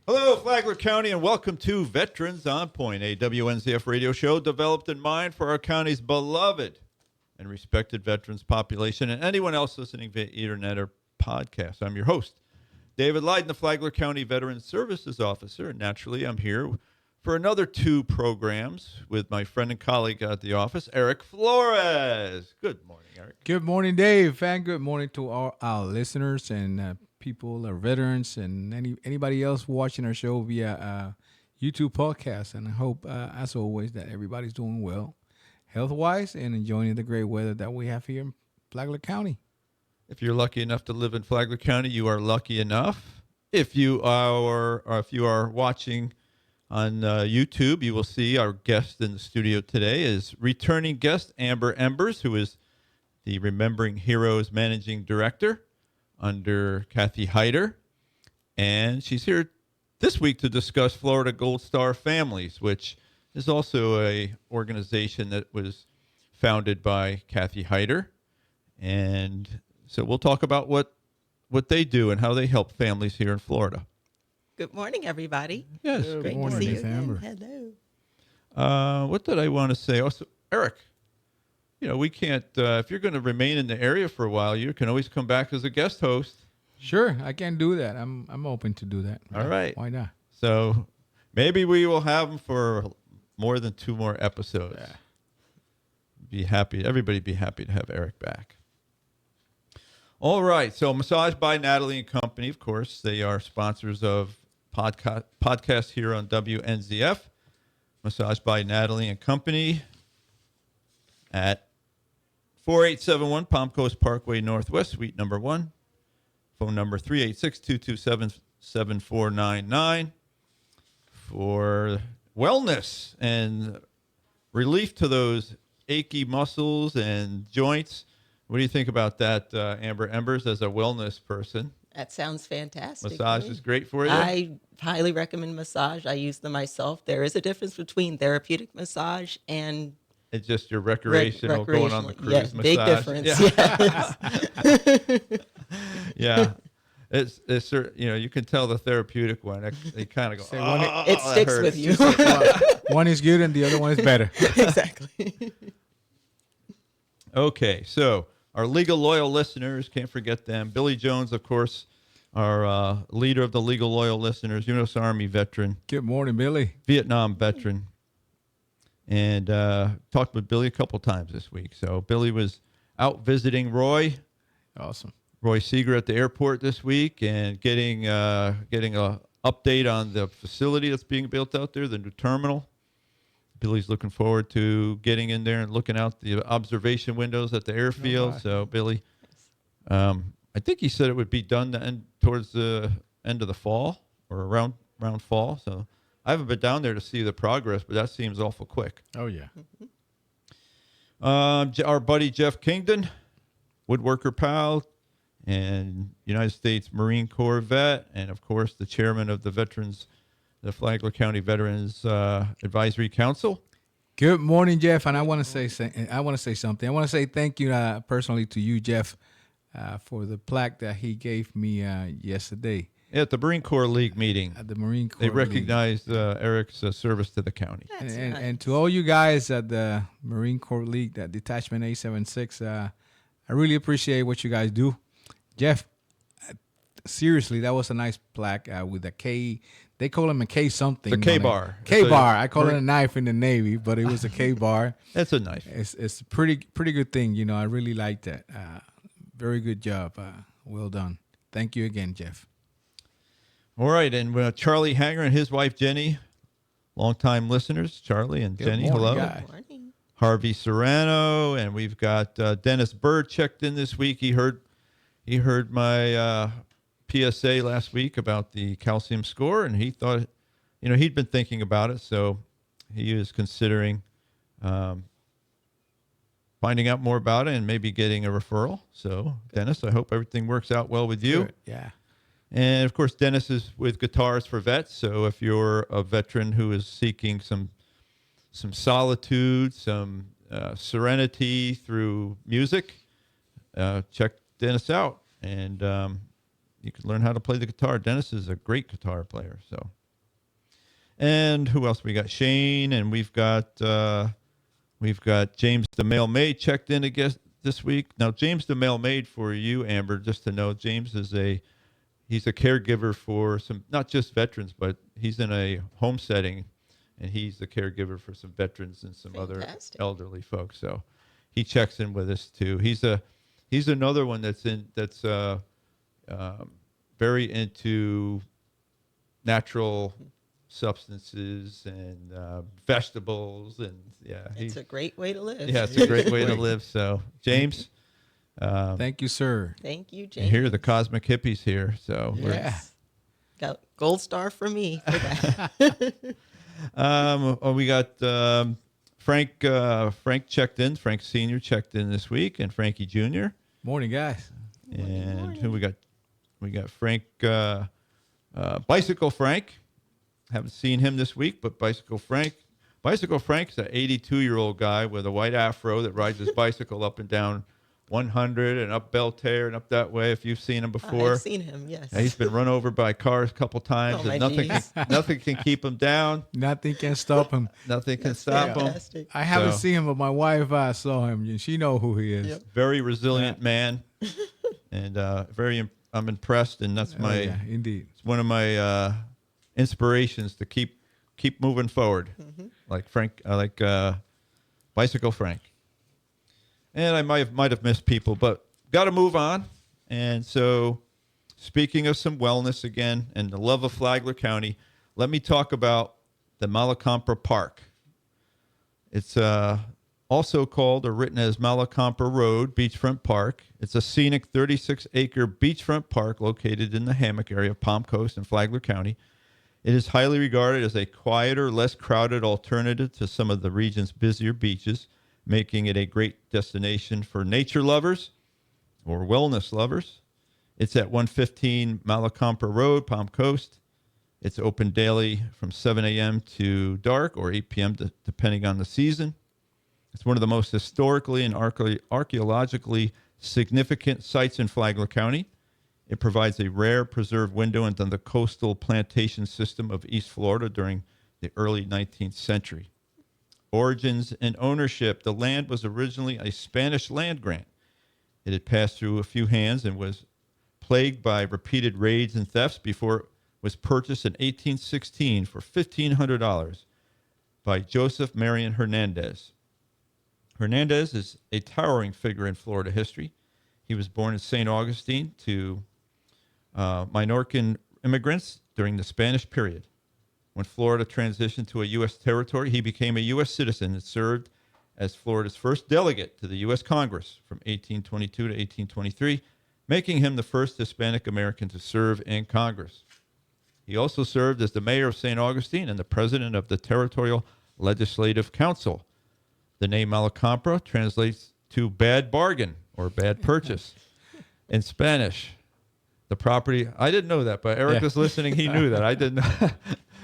Hello, Flagler County, and welcome to Veterans on Point, a WNZF radio show developed in mind for our county's beloved and respected veterans population and anyone else listening via internet or podcast. I'm your host, David Lydon, the Flagler County Veterans Services Officer, and naturally I'm here for another two programs with my friend and colleague at the office, Eric Flores. Good morning, Eric. Good morning, Dave, and good morning to all our listeners and people, our veterans, and anybody else watching our show via YouTube podcast. And I hope, as always, that everybody's doing well, health-wise, and enjoying the great weather that we have here in Flagler County. If you're lucky enough to live in Flagler County, you are lucky enough. If you are watching on YouTube, you will see our guest in the studio today is returning guest Amber Embers, who is the Remembering Heroes Managing Director under Kathy Hyder. And she's here this week to discuss Florida Gold Star Families, which is also a organization that was founded by Kathy Hyder. And so we'll talk about what they do and how they help families here in Florida. Good morning, everybody. Yes. Good To morning, see you Miss Amber. again. Hello. What did I want to say? Also, Eric, we can't, if you're going to remain in the area for a while, you can always come back as a guest host. Sure, I can do that. I'm open to do that. All right. Why not? So maybe we will have him for more than two more episodes. Yeah. Everybody be happy to have Eric back. All right. So Massage by Natalie and Company, of course, they are sponsors of podcast here on WNZF. Massage by Natalie and Company at 4871 Palm Coast Parkway Northwest, Suite number 1. Phone number 386-227-7499 for wellness and relief to those achy muscles and joints. What do you think about that, Amber Embers, as a wellness person? That sounds fantastic. Massage is great for you? I highly recommend massage. I use them myself. There is a difference between therapeutic massage and It's just your recreational going on the cruise massage. Big difference. Yes. Yeah. It's you can tell the therapeutic one. They kind of go, Say It sticks hurts." with you. One is good and the other one is better. Exactly. Okay, so our legal loyal listeners, can't forget them. Billy Jones, of course, our leader of the legal loyal listeners, U.S. Army veteran, Good morning, Billy. Vietnam veteran, and talked with Billy a couple times this week. So Billy was out visiting Roy Seeger at the airport this week and getting a update on the facility that's being built out there, the new terminal. Billy's looking forward to getting in there and looking out the observation windows at the airfield. Nice. So Billy, I think he said it would be done towards the end of the fall or around fall. So I haven't been down there to see the progress, but that seems awful quick. Oh, yeah. Our buddy Jeff Kingdon, woodworker pal, and United States Marine Corps vet, and of course the chairman of the Flagler County Veterans Advisory Council. Good morning, Jeff. And I want to say something. I want to say thank you personally to you, Jeff, for the plaque that he gave me yesterday. At the Marine Corps League meeting, At the Marine Corps they League. recognized Eric's service to the county. That's And, nice. and to all you guys at the Marine Corps League, that Detachment 876, I really appreciate what you guys do. Jeff, seriously, that was a nice plaque with a K. They call him a K something. The K-bar. K-bar. I call it a knife in the Navy, but it was a K-bar. That's a knife. It's a pretty good thing. I really like that. Very good job. Well done. Thank you again, Jeff. All right, and Charlie Hanger and his wife Jenny, longtime listeners, Charlie and Good Jenny, morning, hello. guys. Good morning. Harvey Serrano, and we've got Dennis Bird checked in this week. He heard my PSA last week about the calcium score, and he thought, he'd been thinking about it, so he is considering finding out more about it and maybe getting a referral. So, Dennis, I hope everything works out well with you. Good. Yeah. And, of course, Dennis is with Guitars for Vets, so if you're a veteran who is seeking some solitude, some serenity through music, check Dennis out. And you can learn how to play the guitar. Dennis is a great guitar player. So, and who else we got? Shane, and we've got James the Mail Maid checked in again this week. Now, James the Mail Maid, for you, Amber, just to know, James is he's a caregiver for some, not just veterans, but he's in a home setting, and he's the caregiver for some veterans and some Fantastic. other elderly folks. So he checks in with us too. He's another one that's very into natural substances and vegetables, and It's a great way to live. yeah, it's a great way to live. So James, Thank you, sir. Thank you, and James. here are the cosmic hippies here. So Yes. Got gold star for me for that. we got Frank. Frank checked in. Frank Senior checked in this week, and Frankie Junior. Morning, guys. And who we got? We got Frank, Bicycle Frank. Haven't seen him this week, but Bicycle Frank's an 82-year-old guy with a white afro that rides his bicycle up and down 100 and up Belterre and up that way. If you've seen him before, I've seen him. Yes. yeah, he's been run over by cars a couple times, Oh, and my nothing can keep him down. Nothing can stop him. Nothing can stop him. Fantastic. I haven't So- seen him, but my wife saw him, and she know who he is. Yep. Very resilient man, and I'm impressed, and that's Oh, yeah, indeed. it's one of my inspirations to keep moving forward, like Frank, like Bicycle Frank. And I might have missed people, but got to move on. And so, speaking of some wellness again and the love of Flagler County, let me talk about the Malacompra Park. It's also called or written as Malacompra Road Beachfront Park. It's a scenic 36-acre beachfront park located in the Hammock area of Palm Coast and Flagler County. It is highly regarded as a quieter, less crowded alternative to some of the region's busier beaches, making it a great destination for nature lovers or wellness lovers. It's at 115 Malacompra Road, Palm Coast. It's open daily from 7 a.m. to dark or 8 p.m. Depending on the season. It's one of the most historically and archaeologically significant sites in Flagler County. It provides a rare preserved window into the coastal plantation system of East Florida during the early 19th century. Origins and ownership. The land was originally a Spanish land grant. It had passed through a few hands and was plagued by repeated raids and thefts before it was purchased in 1816 for $1,500 by Joseph Marion Hernandez. Hernandez is a towering figure in Florida history. He was born in St. Augustine to Minorcan immigrants during the Spanish period. When Florida transitioned to a U.S. territory, he became a U.S. citizen and served as Florida's first delegate to the U.S. Congress from 1822 to 1823, making him the first Hispanic American to serve in Congress. He also served as the mayor of St. Augustine and the president of the Territorial Legislative Council. The name Malacompra translates to bad bargain or bad purchase in Spanish. The property, I didn't know that, but Eric was listening. He knew that. I didn't know.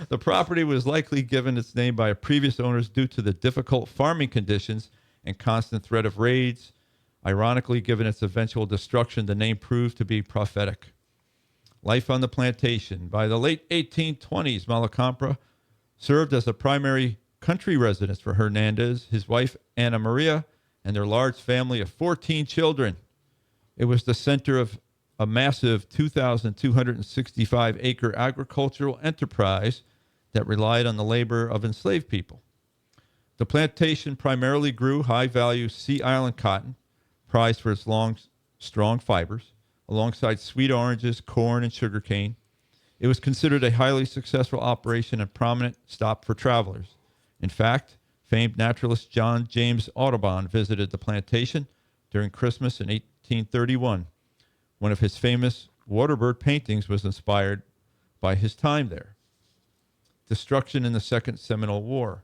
The property was likely given its name by previous owners due to the difficult farming conditions and constant threat of raids. Ironically, given its eventual destruction, the name proved to be prophetic. Life on the plantation. By the late 1820s, Malacompra served as a primary country residence for Hernandez, his wife Anna Maria, and their large family of 14 children. It was the center of a massive 2,265-acre agricultural enterprise that relied on the labor of enslaved people. The plantation primarily grew high-value Sea Island cotton, prized for its long, strong fibers, alongside sweet oranges, corn, and sugarcane. It was considered a highly successful operation and prominent stop for travelers. In fact, famed naturalist John James Audubon visited the plantation during Christmas in 1831. One of his famous waterbird paintings was inspired by his time there. Destruction in the Second Seminole War.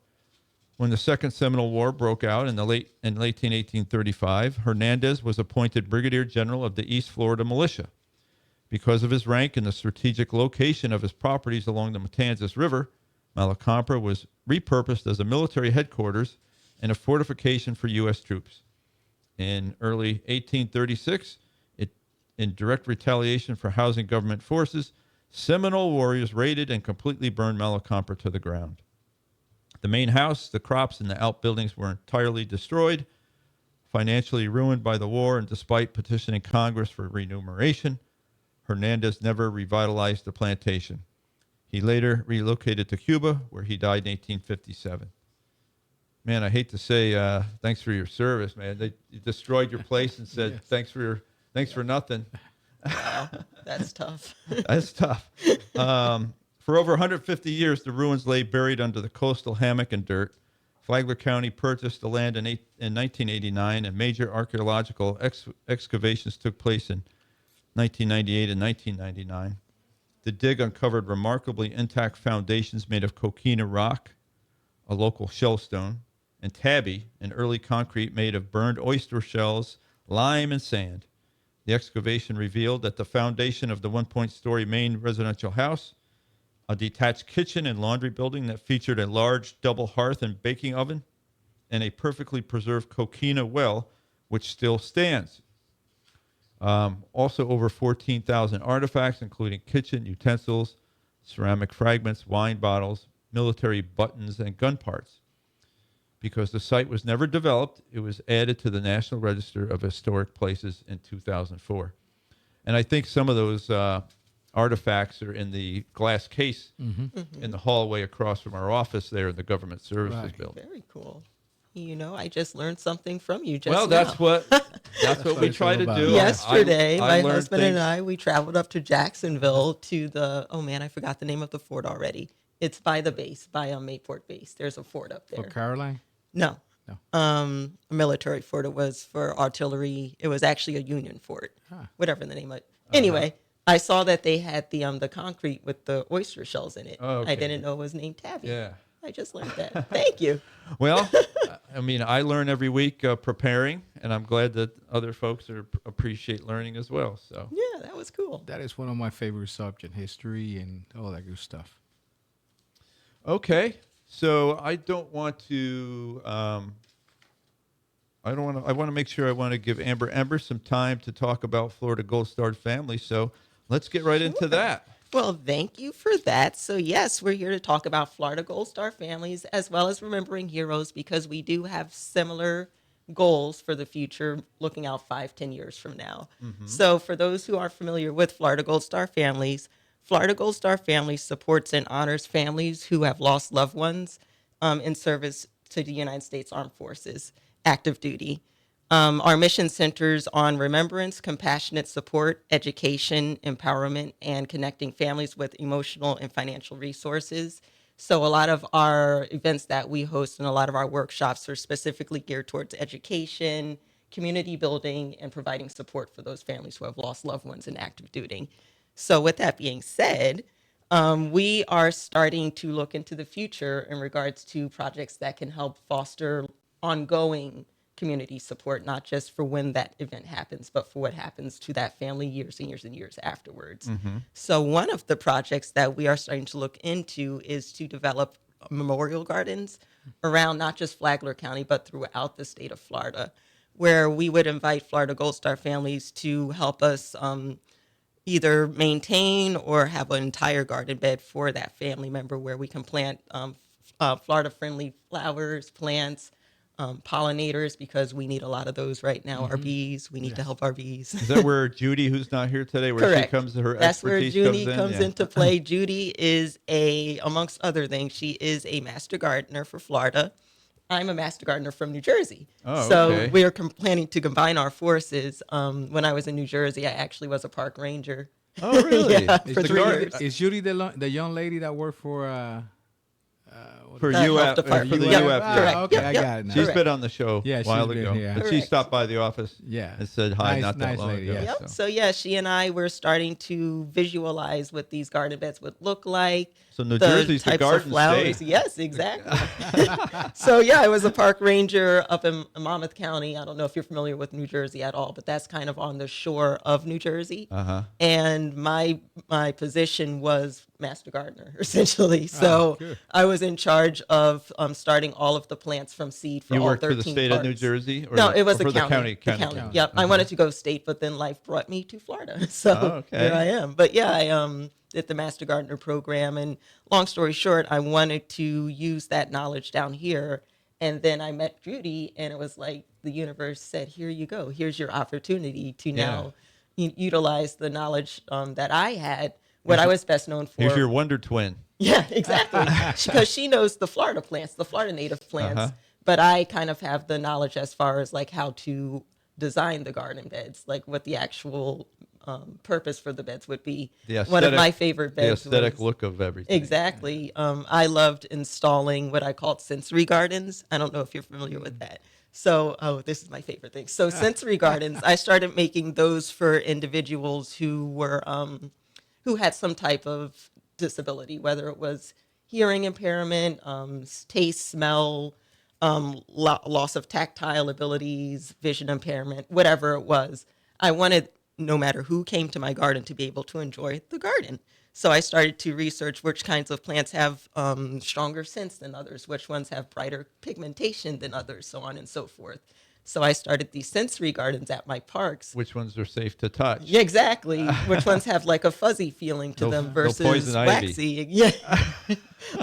When the Second Seminole War broke out in 1835, Hernandez was appointed Brigadier General of the East Florida Militia. Because of his rank and the strategic location of his properties along the Matanzas River, Malacompra was repurposed as a military headquarters and a fortification for U.S. troops. In early 1836, In direct retaliation for housing government forces, Seminole warriors raided and completely burned Malacomper to the ground. The main house, the crops, and the outbuildings were entirely destroyed, financially ruined by the war, and despite petitioning Congress for remuneration, Hernandez never revitalized the plantation. He later relocated to Cuba, where he died in 1857. Man, I hate to say thanks for your service, man. They destroyed your place and said thanks for nothing. Wow, that's tough. That's tough. For over 150 years, the ruins lay buried under the coastal hammock and dirt. Flagler County purchased the land in 1989, and major archaeological excavations took place in 1998 and 1999. The dig uncovered remarkably intact foundations made of coquina rock, a local shellstone, and tabby, an early concrete made of burned oyster shells, lime, and sand. The excavation revealed that the foundation of the 1-story main residential house, a detached kitchen and laundry building that featured a large double hearth and baking oven, and a perfectly preserved coquina well, which still stands. Also over 14,000 artifacts, including kitchen utensils, ceramic fragments, wine bottles, military buttons, and gun parts. Because the site was never developed, it was added to the National Register of Historic Places in 2004. And I think some of those artifacts are in the glass case in the hallway across from our office there in the Government Services Building. Very cool. You know, I just learned something from you just Well, now. that's what we try to do. Yesterday, I my learned husband things. and I, we traveled up to Jacksonville to I forgot the name of the fort already. It's by the base, by Mayport base. There's a fort up there. For Caroline? No. No. A military fort. It was for artillery. It was actually a Union fort, whatever the name of it. Anyway, I saw that they had the concrete with the oyster shells in it. Oh, okay. I didn't know it was named Tabby. Yeah. I just learned that. Thank you. Well, I mean, I learn every week preparing, and I'm glad that other folks appreciate learning as well. So Yeah, that was cool. That is one of my favorite subjects, history and all that good stuff. Okay, so I don't want to. I want to make sure I want to give Amber some time to talk about Florida Gold Star family. So let's get right into that. Well, thank you for that. So, yes, we're here to talk about Florida Gold Star families as well as remembering heroes because we do have similar goals for the future, looking out 5-10 years from now. So, for those who are familiar with Florida Gold Star families supports and honors families who have lost loved ones in service to the United States Armed Forces, active duty. Our mission centers on remembrance, compassionate support, education, empowerment, and connecting families with emotional and financial resources. So a lot of our events that we host and a lot of our workshops are specifically geared towards education, community building, and providing support for those families who have lost loved ones in active duty. So with that being said, we are starting to look into the future in regards to projects that can help foster ongoing community support, not just for when that event happens, but for what happens to that family years and years and years afterwards. So one of the projects that we are starting to look into is to develop memorial gardens around not just Flagler County, but throughout the state of Florida, where we would invite Florida Gold Star families to help us either maintain or have an entire garden bed for that family member where we can plant Florida-friendly flowers, plants, pollinators, because we need a lot of those right now. Our bees, we need to help our bees. Is that where Judy, who's not here today, where Correct. she comes, her That's where expertise Judy comes in? into play. Judy is amongst other things, she is a master gardener for Florida. I'm a master gardener from New Jersey. Oh, so okay. we are planning to combine our forces. When I was in New Jersey, I actually was a park ranger. Oh, really? Yeah, Is for 3 Judy, years. is Judy the young lady that worked for For The health UF, department. for the Yep. UF, Ah, Correct. okay, Yep, I yep. got it now. She's Correct. been on the show Yeah, a while she's been ago. here. But she Correct. stopped by the office Yeah. and said hi Nice- not that nice long lady, ago. yeah. Yep. So yeah, she and I were starting to visualize what these garden beds would look like. So New Jersey's the types of garden flowers. state. Yes, exactly. So yeah, I was a park ranger up in Monmouth County. I don't know if you're familiar with New Jersey at all, but that's kind of on the shore of New Jersey. And my position was master gardener essentially. So good. I was was in charge of starting all of the plants from seed for You all worked 13 for the state parks. of New Jersey? Or No, it was or the for county. The The county. county. Yep. I wanted to go state, but then life brought me to Florida. So Oh, okay. here I am. But yeah, I did the Master Gardener program. And long story short, I wanted to use that knowledge down here. And then I met Judy, and it was like the universe said, here you go. Here's your opportunity to now utilize the knowledge that I had, what I was best known for. Here's your wonder twin. Yeah, exactly. Because she knows the Florida plants, the Florida native plants, Uh-huh. but I kind of have the knowledge as far as like how to design the garden beds, like what the actual purpose for the beds would be. The One of my aesthetic- favorite The beds aesthetic was, look of everything. exactly. I loved installing what I called sensory gardens. I don't know if you're familiar with that. So, this is my favorite thing. So, sensory gardens, I started making those for individuals who were who had some type of disability, whether it was hearing impairment, taste, smell, loss of tactile abilities, vision impairment, whatever it was. I wanted, no matter who came to my garden, to be able to enjoy the garden. So I started to research which kinds of plants have stronger scents than others, which ones have brighter pigmentation than others, so on and so forth. So I started these sensory gardens at my parks. Which ones are safe to touch? Yeah, exactly. Which ones have like a fuzzy feeling to No- them no versus poison ivy. waxy. Yeah.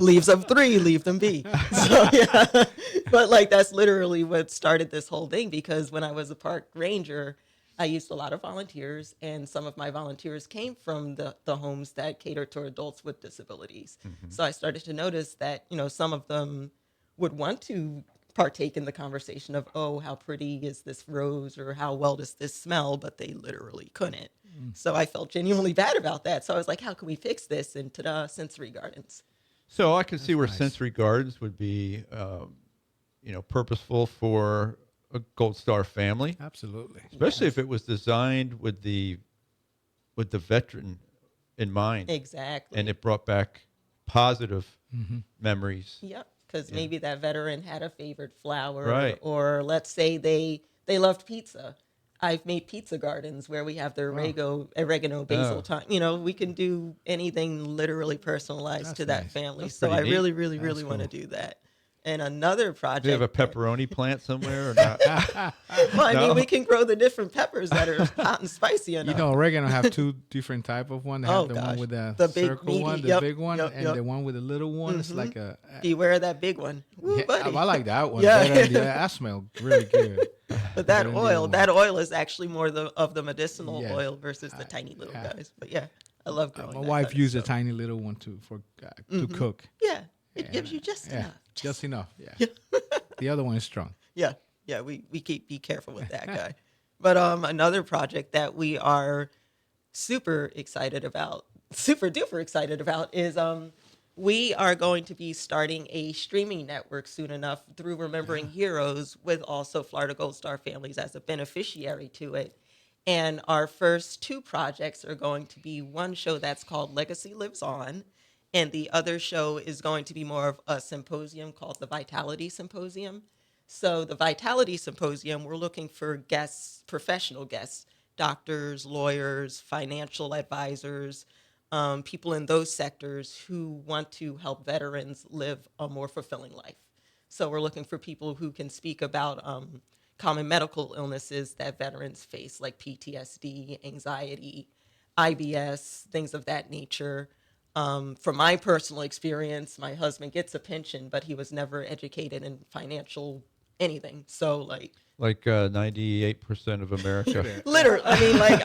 Leaves of 3, leave them be. So yeah. But like that's literally what started this whole thing, because when I was a park ranger, I used a lot of volunteers, and some of my volunteers came from the homes that cater to adults with disabilities. So I started to notice that, some of them would want to partake in the conversation of, oh, how pretty is this rose, or how well does this smell, but they literally couldn't. So I felt genuinely bad about that. So I was like, how can we fix this? And ta-da, sensory gardens. So I can see where nice. sensory gardens would be, purposeful for a Gold Star family, Absolutely. especially if it was designed with the veteran in mind, Exactly. and it brought back positive memories. Yep, because maybe that veteran had a favorite flower, Right. or let's say they loved pizza. I've made pizza gardens where we have the oregano, basil, Oh. thyme. We can do anything literally personalized That's to that nice. family. That's So I pretty neat. really, really, That's really want to cool. do that. And another project. Do you have a pepperoni plant somewhere or not? Well, I No? mean, we can grow the different peppers that are hot and spicy enough. Oregano have two different type of one. They Oh, have the gosh. one with the The big circle meaty- one, the yep, big one, yep, and yep. the one with the little one. It's like a. Beware of that big one. Woo, Yeah, buddy. I like that one. Yeah. Better than that smell really good. But Better than the other one. that oil is actually more of the medicinal Yes. oil versus the tiny little yeah. guys. But yeah, I love growing My that wife kind of used a stuff. tiny little one to cook. Yeah, it gives you just Yeah, enough. just enough. Yeah. The other one is strong. Yeah, we be careful with that guy. But another project that we are super duper excited about is we are going to be starting a streaming network soon enough through Remembering Heroes, with also Florida Gold Star families as a beneficiary to it. And our first 2 projects are going to be one show that's called Legacy Lives On, and the other show is going to be more of a symposium called the Vitality Symposium. So the Vitality Symposium, we're looking for guests, professional guests, doctors, lawyers, financial advisors, people in those sectors who want to help veterans live a more fulfilling life. So we're looking for people who can speak about common medical illnesses that veterans face, like PTSD, anxiety, IBS, things of that nature. From my personal experience, my husband gets a pension, but he was never educated in financial anything. So Like 98% of America.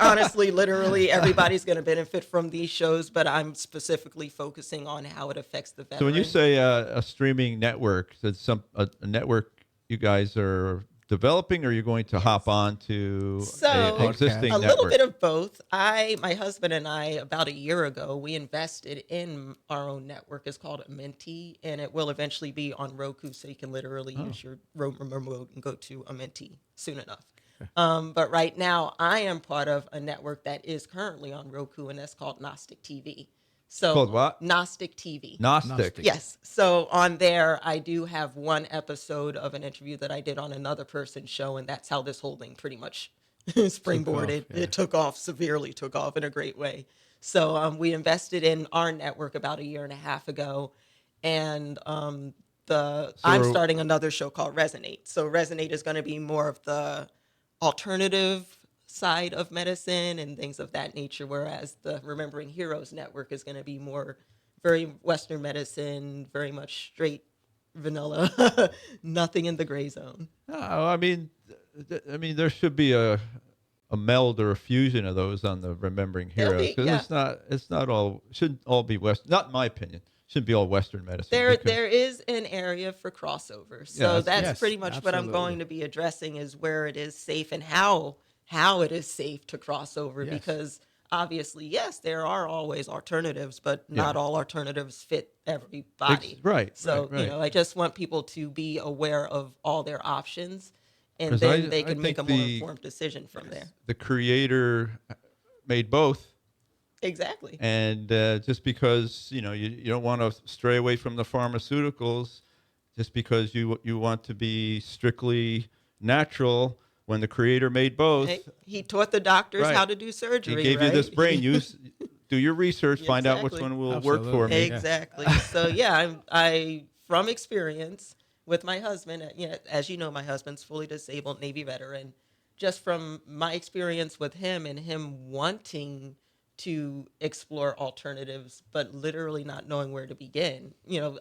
honestly, literally everybody's going to benefit from these shows, but I'm specifically focusing on how it affects the veteran. So when you say a streaming network, that's a network you guys are developing, or you're going to hop on to So, an existing a network? little bit of both. My husband and I, about a year ago, we invested in our own network. It's called Amenti, and it will eventually be on Roku, so you can literally use your remote and go to Amenti soon enough. But right now, I am part of a network that is currently on Roku, and that's called Gnostic TV. So Called what? Gnostic TV. Gnostic. Yes. So on there, I do have one episode of an interview that I did on another person's show, and that's how this whole thing pretty much springboarded. yeah. It took off in a great way. So we invested in our network about a year and a half ago, and I'm So starting another show called Resonate. So Resonate is going to be more of the alternative side of medicine and things of that nature, whereas the Remembering Heroes Network is going to be more very Western medicine, very much straight vanilla, nothing in the gray zone. no, I mean, there should be a meld or a fusion of those on the Remembering There'll Heroes be, because yeah. it's not all shouldn't all be West. Not in my opinion. Shouldn't be all Western medicine because There is an area for crossover. yeah, So that's that's true. Yes, pretty much what I'm absolutely. going to be addressing is where it is safe and how it is safe to cross over Yes. because obviously, yes, there are always alternatives, but Yeah, not all alternatives fit everybody. right, right, So, right. I just want people to be aware of all their options and Because then they I can make a think more informed decision from there. the creator made both. Exactly. And just because you don't want to stray away from the pharmaceuticals, just because you want to be strictly natural, when the creator made Hey, both, he taught the doctors how right? to do He surgery, gave you this right? brain. Do your research, find out which Exactly. one will work for Absolutely. me. Yes. Exactly. So yeah, I from experience with my husband. As you know, my husband's fully disabled Navy veteran. Just from my experience with him and him wanting to explore alternatives, but literally not knowing where to begin.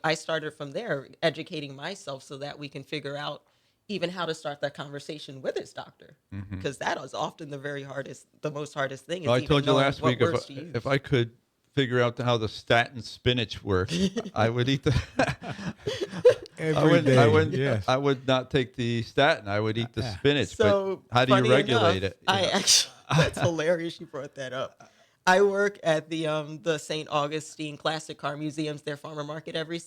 I started from there, educating myself so that we can figure out even how to start that conversation with his doctor, Hmm. because that is often the most hardest thing Well, is I even told you knowing last what week words to if use. I could figure out how the statin spinach works, I would eat the. Every day. Yes. I would not take the statin. I would eat the Yeah. spinach. But So how do you funny regulate enough, it? I actually that's hilarious you brought that up. I work at the St. Augustine Classic Car Museum's their farmer market every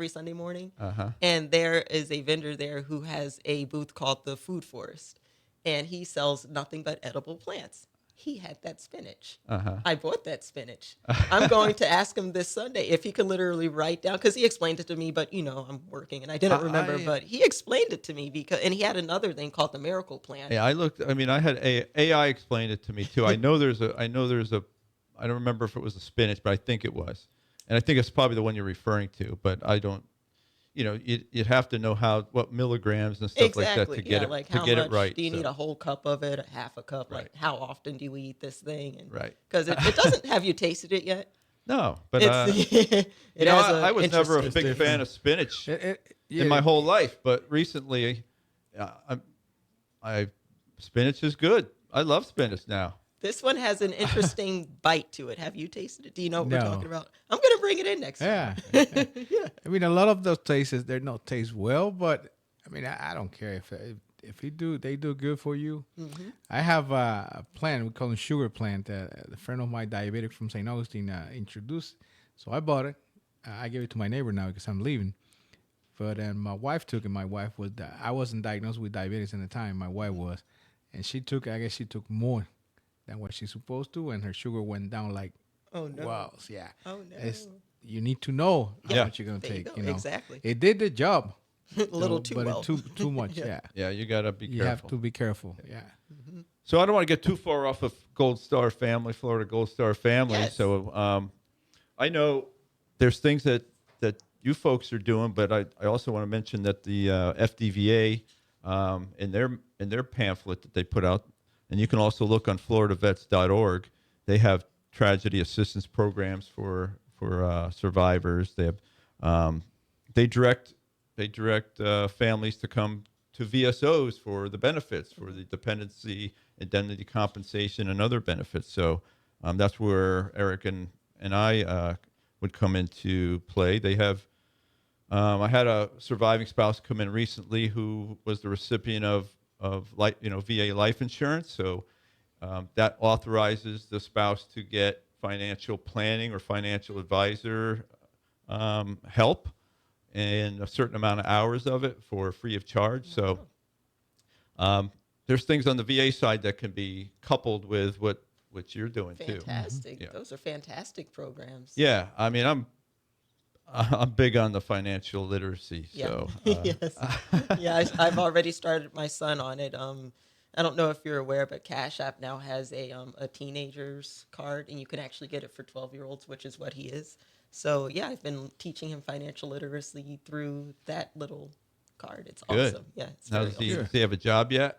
Sunday morning, Uh huh. and there is a vendor there who has a booth called the Food Forest, and he sells nothing but edible plants. He had that spinach. Uh huh. I bought that spinach. I'm going to ask him this Sunday if he can literally write down, because he explained it to me, but I'm working and I didn't remember. I But he explained it to me and he had another thing called the Miracle Plant. Yeah, I looked. I mean, I had AI explain it to me too. I know there's a. I know there's a. I don't remember if it was a spinach, but I think it was, and I think it's probably the one you're referring to. But I don't. You'd have to know what milligrams and stuff like that Exactly. to get Yeah. it Like to how get it much right. do you need So a whole cup of it, a half a cup? right, Like how often do we eat this thing? And right. because it doesn't have you tasted it yet. No, but It's it has a I was never a interesting big taste. fan of spinach in Yeah. my whole life, but recently, uh, I spinach is good. I love spinach now. This one has an interesting bite to it. Have you tasted it? Do you know what we're talking No. about? I'm gonna bring it in next Yeah. time. Yeah. Yeah. I mean, a lot of those tastes, they don't taste well, but I mean, I don't care if they do good for you. Mm-hmm. I have a plant we call it sugar plant that a friend of my diabetic from St. Augustine introduced. So I bought it. I gave it to my neighbor now because I'm leaving. But then my wife took it. My wife was I wasn't diagnosed with diabetes at the time. My wife was, and she took. I guess she took more than what she's supposed to, and her sugar went down like Oh no. wow. Yeah, Oh no. it's you need to know how Yeah. much you're gonna There you take. go. Exactly. It did the job, A little so, too but well. it too much. Yeah. Yeah, Yeah, you gotta be you careful. have to be careful. Yeah, So I don't want to get too far off of Gold Star Family, Florida Gold Star Family. Yes. So I know there's things that you folks are doing, but I also want to mention that the FDVA in their pamphlet that they put out, and you can also look on FloridaVets.org. They have tragedy assistance programs for survivors. They have they direct families to come to VSOs for the benefits, for the dependency, indemnity compensation, and other benefits. So that's where Eric and I would come into play. They have. I had a surviving spouse come in recently who was the recipient of VA life insurance. So that authorizes the spouse to get financial planning or financial advisor help and a certain amount of hours of it for free of charge. So there's things on the VA side that can be coupled with what you're doing too. Fantastic. Yeah. Those are fantastic programs. Yeah, I mean, I'm big on the financial literacy. Yeah. So Yes. Yeah, I've already started my son on it. I don't know if you're aware, but Cash App now has a teenager's card, and you can actually get it for 12-year-olds, which is what he is. So yeah, I've been teaching him financial literacy through that little card. It's Good. awesome. Yeah, it's Now, very does he have a job yet?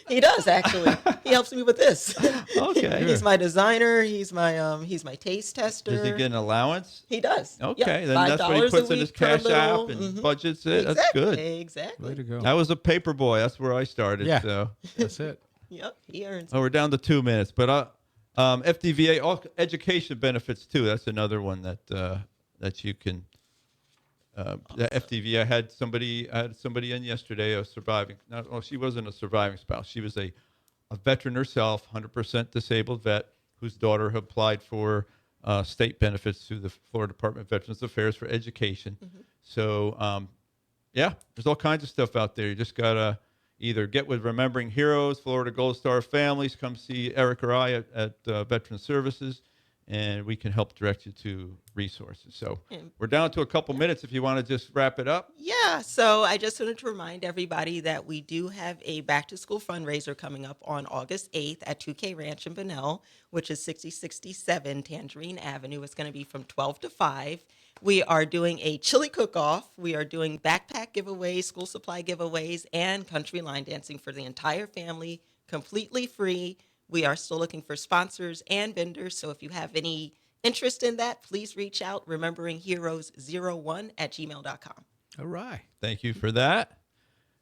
He does actually. He helps me with this. Okay. He's my designer. He's my taste tester. Does he get an allowance? He does. Okay, Yep. then that's what he $5 puts a in his week per cash app little- and budgets it. That's Exactly. good. Exactly. Way to go. I was a paper boy. That's where I started. Yeah. So, That's it. Yep. He earns. oh, we're down to 2 minutes. But FDVA, education benefits too. That's another one that you can. The FDVA, I had somebody in yesterday, a surviving. She wasn't a surviving spouse. She was a veteran herself, 100% disabled vet, whose daughter had applied for state benefits through the Florida Department of Veterans Affairs for education. So, yeah, there's all kinds of stuff out there. You just gotta either get with Remembering Heroes, Florida Gold Star Families. Come see Eric or I at Veteran Services, and we can help direct you to resources. So we're down to a couple minutes if you want to just wrap it up. Yeah, so I just wanted to remind everybody that we do have a back to school fundraiser coming up on August 8th at 2K Ranch in Bunnell, which is 6067 Tangerine Avenue. It's going to be from 12 to 5. We are doing a chili cook-off. We are doing backpack giveaways, school supply giveaways, and country line dancing for the entire family, completely free. We are still looking for sponsors and vendors, so if you have any interest in that, please reach out, rememberingheroes01@gmail.com. All right. Thank you for that.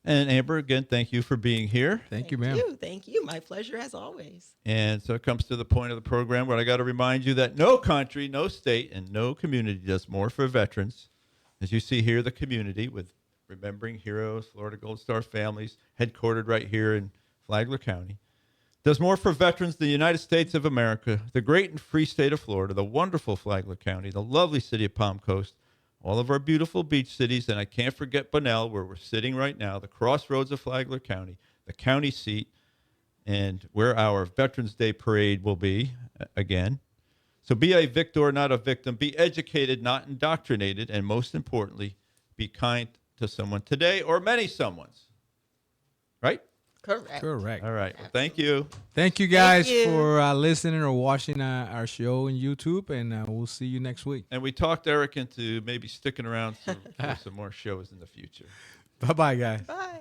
And Amber, again, thank you for being here. Thank you, ma'am. Thank you. My pleasure as always. And so it comes to the point of the program where I got to remind you that no country, no state, and no community does more for veterans. As you see here, the community with Remembering Heroes, Florida Gold Star Families, headquartered right here in Flagler County, does more for veterans than the United States of America, the great and free state of Florida, the wonderful Flagler County, the lovely city of Palm Coast, all of our beautiful beach cities, and I can't forget Bunnell, where we're sitting right now, the crossroads of Flagler County, the county seat, and where our Veterans Day parade will be again. So be a victor, not a victim. Be educated, not indoctrinated. And most importantly, be kind to someone today or many someones. Right? Correct. Correct. All right. Well, thank you. Thank you guys you. for listening or watching our show on YouTube, and we'll see you next week. And we talked Eric into maybe sticking around for some more shows in the future. Bye-bye, guys. Bye.